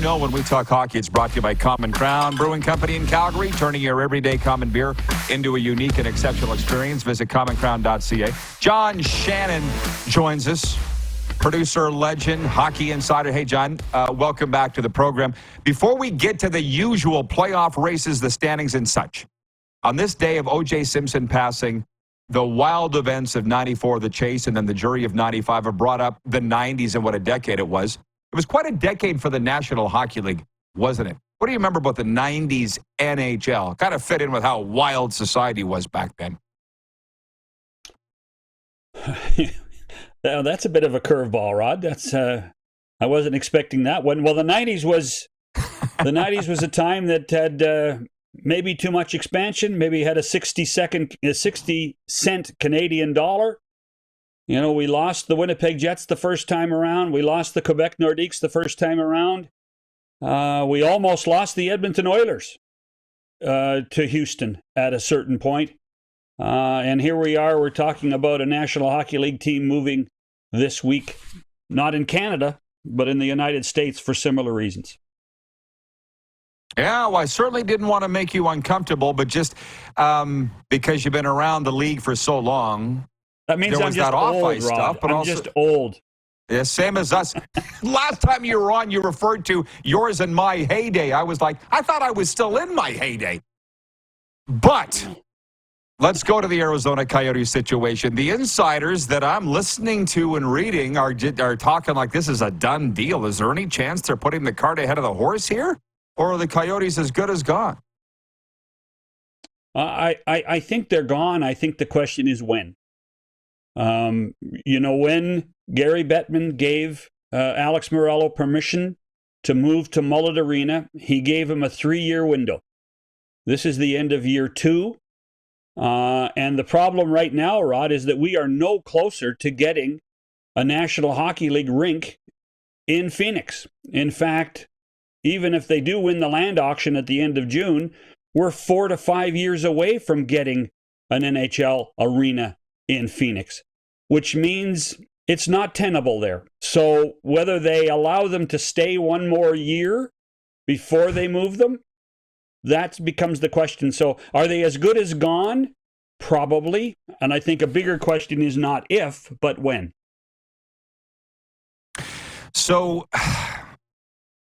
know when we talk hockey, it's brought to you by Common Crown Brewing Company in Calgary, turning your everyday common beer into a unique and exceptional experience. Visit commoncrown.ca. John Shannon joins us, producer, legend, hockey insider. Hey, John, welcome back to the program. Before we get to the usual playoff races, the standings and such, on this day of O.J. Simpson passing, the wild events of 94, the chase, and then the jury of 95 have brought up the 90s and what a decade it was. It was quite a decade for the National Hockey League, wasn't it? What do you remember about the 90s NHL? Kind of fit in with how wild society was back then. Now, that's a bit of a curveball, Rod. That's I wasn't expecting that one. Well, the 90s was a time that had maybe too much expansion. Maybe had a 60-cent Canadian dollar. You know, we lost the Winnipeg Jets the first time around. We lost the Quebec Nordiques the first time around. We almost lost the Edmonton Oilers to Houston at a certain point. And here we are, we're talking about a National Hockey League team moving this week, not in Canada, but in the United States for similar reasons. Yeah, well, I certainly didn't want to make you uncomfortable, but just because you've been around the league for so long. That means there I'm was just that old, off-ice Rod. stuff, but I'm also, just old. Yeah, same as us. Last time you were on, you referred to yours and my heyday. I was like, I thought I was still in my heyday. But let's go to the Arizona Coyotes situation. The insiders that I'm listening to and reading are talking like this is a done deal. Is there any chance they're putting the cart ahead of the horse here? Or are the Coyotes as good as gone? I think they're gone. I think the question is when. When Gary Bettman gave Alex Morello permission to move to Mullet Arena, he gave him a 3-year window. This is the end of year 2. And the problem right now, Rod, is that we are no closer to getting a National Hockey League rink in Phoenix. In fact, even if they do win the land auction at the end of June, we're 4 to 5 years away from getting an NHL arena in Phoenix, which means it's not tenable there. So whether they allow them to stay one more year before they move them, that becomes the question. So are they as good as gone? Probably. And I think a bigger question is not if, but when. So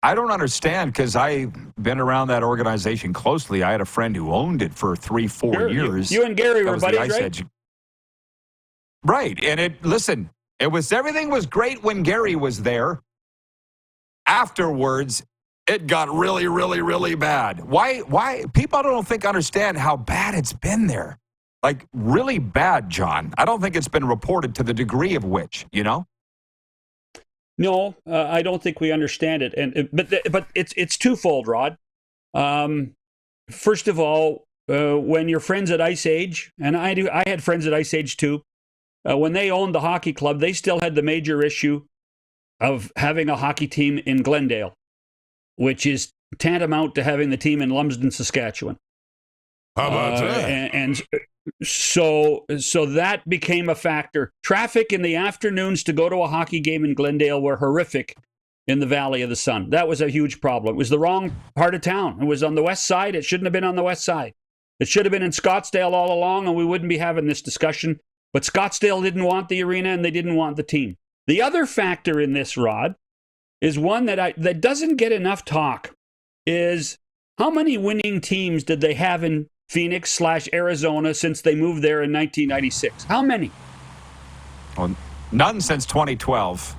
I don't understand because I've been around that organization closely. I had a friend who owned it for 3-4 years. You and Gary were buddies, right? Right. And everything was great when Gary was there. Afterwards, it got really, really, really bad. Why? People don't understand how bad it's been there. Like, really bad, John. I don't think it's been reported to the degree of which, you know? No, I don't think we understand it. But it's twofold, Rod. First of all, when your friends at Ice Age, and I had friends at Ice Age too, when they owned the hockey club, they still had the major issue of having a hockey team in Glendale, which is tantamount to having the team in Lumsden, Saskatchewan. How about that? And so that became a factor. Traffic in the afternoons to go to a hockey game in Glendale were horrific in the Valley of the Sun. That was a huge problem. It was the wrong part of town. It was on the west side. It shouldn't have been on the west side. It should have been in Scottsdale all along, and we wouldn't be having this discussion. But Scottsdale didn't want the arena, and they didn't want the team. The other factor in this, Rod, is one that doesn't get enough talk, is how many winning teams did they have in Phoenix/Arizona since they moved there in 1996? How many? Well, none since 2012.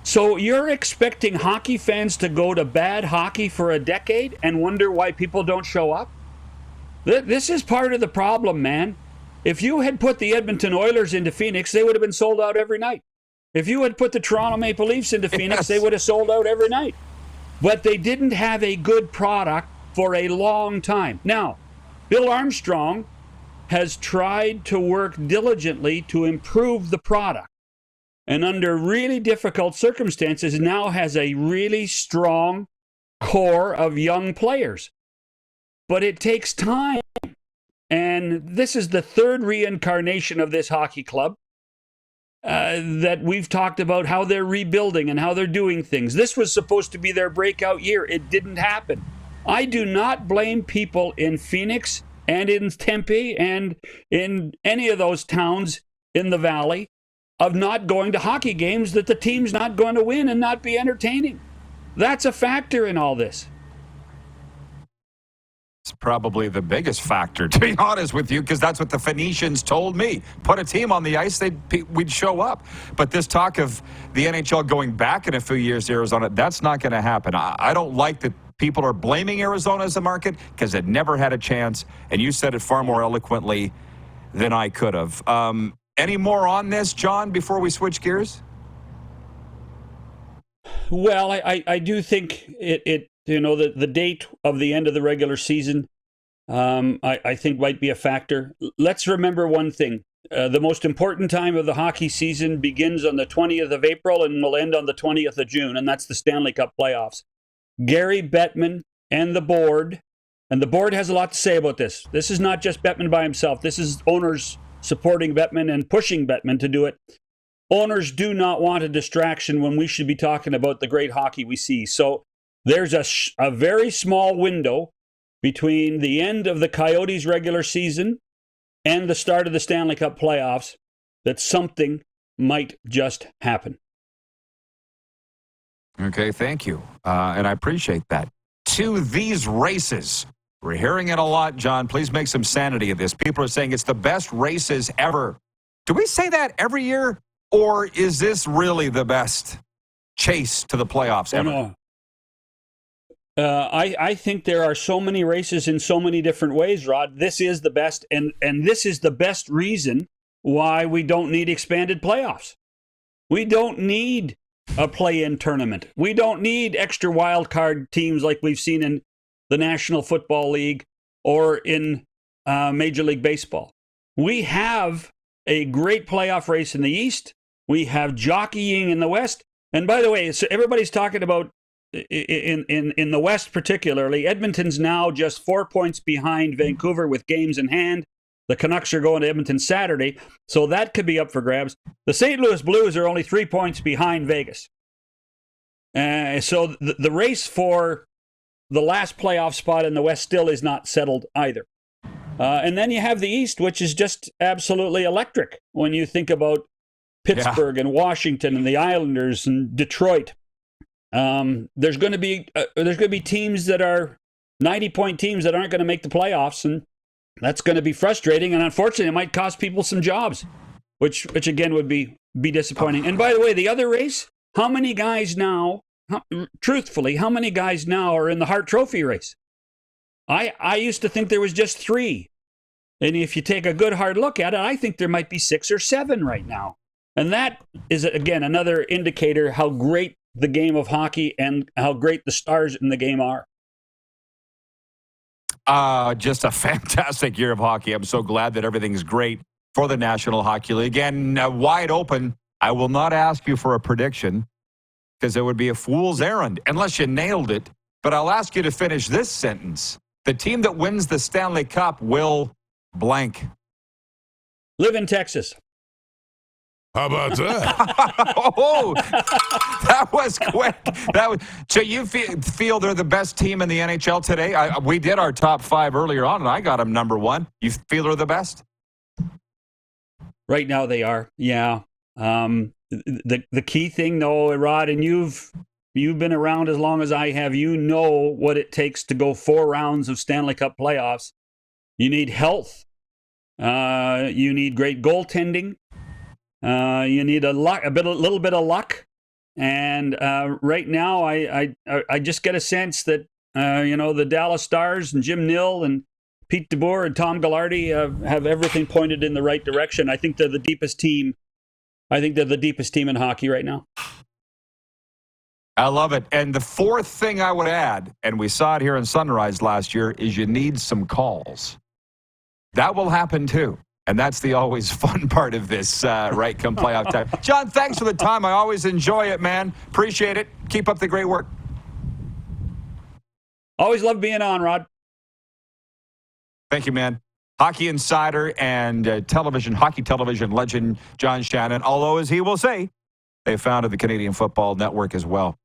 So you're expecting hockey fans to go to bad hockey for a decade and wonder why people don't show up? This is part of the problem, man. If you had put the Edmonton Oilers into Phoenix, they would have been sold out every night. If you had put the Toronto Maple Leafs into Phoenix, they would have sold out every night. But they didn't have a good product for a long time. Now, Bill Armstrong has tried to work diligently to improve the product. And under really difficult circumstances, now has a really strong core of young players. But it takes time. And this is the third reincarnation of this hockey club. that we've talked about how they're rebuilding and how they're doing things. This was supposed to be their breakout year. It didn't happen. I do not blame people in Phoenix and in Tempe and in any of those towns in the valley of not going to hockey games that the team's not going to win and not be entertaining. That's a factor in all this. It's probably the biggest factor, to be honest with you, because that's what the Phoenicians told me. Put a team on the ice, we'd show up. But this talk of the NHL going back in a few years to Arizona, that's not going to happen. I don't like that people are blaming Arizona as a market because it never had a chance, and you said it far more eloquently than I could have. Any more on this, John, before we switch gears? Well, I do think the date of the end of the regular season, I think might be a factor. Let's remember one thing. The most important time of the hockey season begins on the 20th of April and will end on the 20th of June, and that's the Stanley Cup playoffs. Gary Bettman and the board has a lot to say about this. This is not just Bettman by himself. This is owners supporting Bettman and pushing Bettman to do it. Owners do not want a distraction when we should be talking about the great hockey we see. So there's a very small window between the end of the Coyotes' regular season and the start of the Stanley Cup playoffs that something might just happen. Okay, thank you. And I appreciate that. To these races, we're hearing it a lot, John. Please make some sanity of this. People are saying it's the best races ever. Do we say that every year? Or is this really the best chase to the playoffs ever? No. I think there are so many races in so many different ways, Rod. This is the best, and this is the best reason why we don't need expanded playoffs. We don't need a play-in tournament. We don't need extra wild card teams like we've seen in the National Football League or in Major League Baseball. We have a great playoff race in the East. We have jockeying in the West. And by the way, so everybody's talking about in the West particularly, Edmonton's now just 4 points behind Vancouver with games in hand. The Canucks are going to Edmonton Saturday, so that could be up for grabs. The St. Louis Blues are only 3 points behind Vegas. So the race for the last playoff spot in the West still is not settled either. And then you have the East, which is just absolutely electric when you think about Pittsburgh and Washington and the Islanders and Detroit. There's going to be teams that are 90-point teams that aren't going to make the playoffs, and that's going to be frustrating. And unfortunately, it might cost people some jobs, which again would be disappointing. And by the way, the other race, how many guys now are in the Hart Trophy race? I used to think there was just 3. And if you take a good hard look at it, I think there might be 6 or 7 right now. And that is, again, another indicator how great the game of hockey and how great the stars in the game are. Just a fantastic year of hockey. I'm so glad that everything's great for the National Hockey League. Again, wide open. I will not ask you for a prediction because it would be a fool's errand unless you nailed it. But I'll ask you to finish this sentence. The team that wins the Stanley Cup will blank. Live in Texas. How about that? Oh, that was quick. So you feel they're the best team in the NHL today? We did our top 5 earlier on, and I got them number 1. You feel they're the best? Right now they are, yeah. The key thing, though, Rod, and you've been around as long as I have, you know what it takes to go 4 rounds of Stanley Cup playoffs. You need health. You need great goaltending. You need a little bit of luck, and right now I just get a sense that the Dallas Stars and Jim Nill and Pete DeBoer and Tom Gaglardi have everything pointed in the right direction. I think they're the deepest team. I think they're the deepest team in hockey right now. I love it. And the fourth thing I would add, and we saw it here in Sunrise last year, is you need some calls. That will happen too. And that's the always fun part of this, right, come playoff time. John, thanks for the time. I always enjoy it, man. Appreciate it. Keep up the great work. Always love being on, Rod. Thank you, man. hockey insider and hockey television legend John Shannon, although, as he will say, they founded the Canadian Football Network as well.